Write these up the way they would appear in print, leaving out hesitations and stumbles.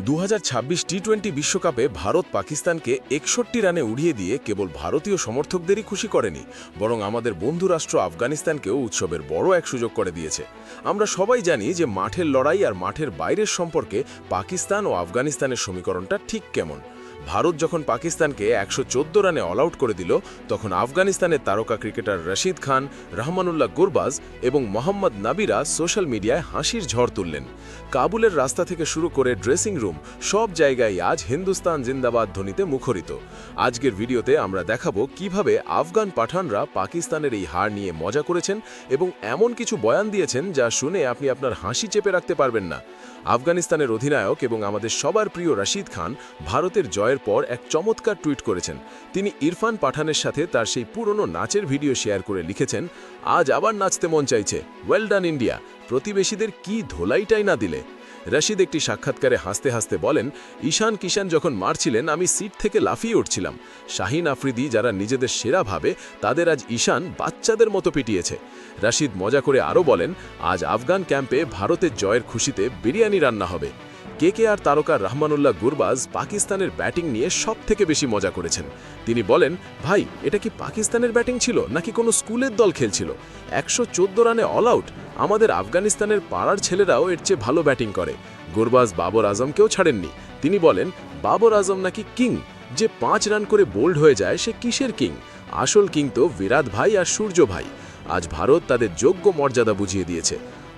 2026 টি-20 বিশ্বকাপে ভারত পাকিস্তানকে 61 রানে উড়িয়ে দিয়ে কেবল ভারতীয় সমর্থকদেরই খুশি করেনি, বরং আমাদের বন্ধু রাষ্ট্র আফগানিস্তানকেও উৎসবের বড় এক সুযোগ করে দিয়েছে। আমরা সবাই জানি যে মাঠের লড়াই আর মাঠের বাইরের সম্পর্কে পাকিস্তান ও আফগানিস্তানের সমীকরণটা ঠিক কেমন। ভারত যখন পাকিস্তানকে 114 রানে অল আউট করে দিল, তখন আফগানিস্তানের তারকা ক্রিকেটার রশিদ খান, রহমানুল্লাহ গুরবাজ এবং মোহাম্মদ নাবিরা সোশ্যাল মিডিয়ায় হাসির ঝড় তুললেন। কাবুলের রাস্তা থেকে শুরু করে ড্রেসিং রুম, সব জায়গায় আজ হিন্দুস্তান জিন্দাবাদ ধ্বনিতে মুখরিত। আজকের ভিডিওতে আমরা দেখাবো কিভাবে আফগান পাঠানরা পাকিস্তানের এই হার নিয়ে মজা করেছেন এবং এমন কিছু বয়ান দিয়েছেন যা শুনে আপনি আপনার হাসি চেপে রাখতে পারবেন না। আফগানিস্তানের অধিনায়ক এবং আমাদের সবার প্রিয় রশিদ খান ভারতের জয়ের পর এক চমৎকার টুইট করেছেন। তিনি ইরফান পাঠানের সাথে তার সেই পুরনো নাচের ভিডিও শেয়ার করে লিখেছেন, আজ আবার নাচতে মন চাইছে, ওয়েল ডান ইন্ডিয়া, প্রতিবেশীদের কি ধোলাইটাই না দিলে। রশিদ একটি সাক্ষাৎকারে হাসতে হাসতে বলেন, ঈশান কিষান যখন মারছিলেন আমি সিট থেকে লাফিয়ে উঠছিলাম। শাহিন আফ্রিদি যারা নিজেদের সেরা ভাবে, তাদের আজ ঈশান বাচ্চাদের মতো পিটিয়েছে। রশিদ মজা করে আরও বলেন, আজ আফগান ক্যাম্পে ভারতের জয়ের খুশিতে বিরিয়ানি রান্না হবে। কেকেআর তারকা রহমানুল্লাহ গুরবাজ পাকিস্তানের ব্যাটিং নিয়ে সবথেকে বেশি মজা করেছেন। তিনি বলেন, ভাই এটা কি পাকিস্তানের ব্যাটিং ছিল নাকি কোনো স্কুলের দল খেলছিল? 114 রানে অল আউট। আমাদের আফগানিস্তানের পাড়ার ছেলেরাও এর চেয়ে ভালো ব্যাটিং করে। গুরবাজ বাবর আজমকেও ছাড়েননি। তিনি বলেন, বাবর আজম নাকি কিং, যে 5 রান করে বোল্ড হয়ে যায় সে কিসের কিং? আসল কিং তো বিরাট ভাই আর সূর্য ভাই। আজ ভারত তাদের যোগ্য মর্যাদা বুঝিয়ে দিয়েছে।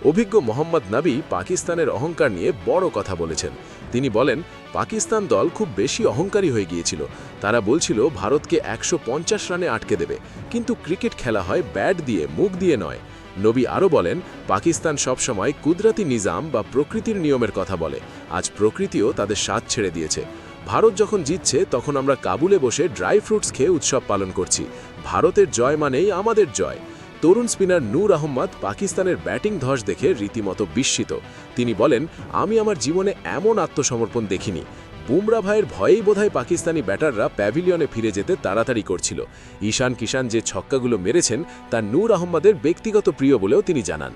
অভিজ্ঞ মোহাম্মদ নাবি পাকিস্তানের অহংকার নিয়ে বড় কথা বলেছেন। তিনি বলেন, পাকিস্তান দল খুব বেশি অহংকারী হয়ে গিয়েছিল। তারা বলছিল ভারতকে 150 রানে আটকে দেবে, কিন্তু ক্রিকেট খেলা হয় ব্যাট দিয়ে, মুখ দিয়ে নয়। নবী আরও বলেন, পাকিস্তান সবসময় কুদরতি নিজাম বা প্রকৃতির নিয়মের কথা বলে। আজ প্রকৃতিও তাদের সাথ ছেড়ে দিয়েছে। ভারত যখন জিতছে তখন আমরা কাবুলে বসে ড্রাই ফ্রুটস খেয়ে উৎসব পালন করছি। ভারতের জয় মানেই আমাদের জয়। তরুণ স্পিনার নূর আহম্মদ পাকিস্তানের ব্যাটিং ধস দেখে রীতিমতো বিস্মিত। তিনি বলেন, আমি আমার জীবনে এমন আত্মসমর্পণ দেখিনি। বুমরা ভাইয়ের ভয়েই বোধহয় পাকিস্তানি ব্যাটাররা প্যাভিলিয়নে ফিরে যেতে তাড়াতাড়ি করছিল। ঈশান কিষান যে ছক্কাগুলো মেরেছেন তা নূর আহম্মদের ব্যক্তিগত প্রিয় বলেও তিনি জানান।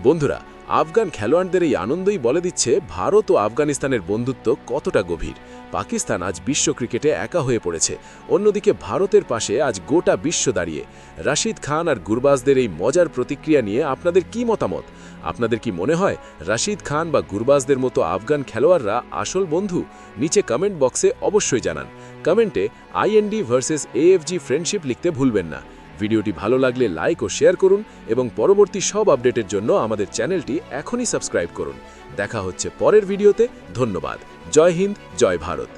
বন্ধুরা, আফগান খেলোয়াড়দের এই আনন্দই বলে দিচ্ছে ভারত ও আফগানিস্তানের বন্ধুত্ব কতটা গভীর। পাকিস্তান আজ বিশ্ব ক্রিকেটে একা হয়ে পড়েছে, অন্যদিকে ভারতের পাশে আজ গোটা বিশ্ব দাঁড়িয়ে। রশিদ খান আর গুরবাজদের এই মজার প্রতিক্রিয়া নিয়ে আপনাদের কি মতামত? আপনাদের কি মনে হয় রশিদ খান বা গুরবাজদের মতো আফগান খেলোয়াড়রা আসল বন্ধু? নিচে কমেন্ট বক্সে অবশ্যই জানান। কমেন্টে IND ভার্সেস AFG ফ্রেন্ডশিপ লিখতে ভুলবেন না। ভিডিওটি ভালো লাগলে লাইক ও শেয়ার করুন এবং পরবর্তী সব আপডেটের জন্য আমাদের চ্যানেলটি এখনই সাবস্ক্রাইব করুন। দেখা হচ্ছে পরের ভিডিওতে। ধন্যবাদ। জয় হিন্দ, জয় ভারত।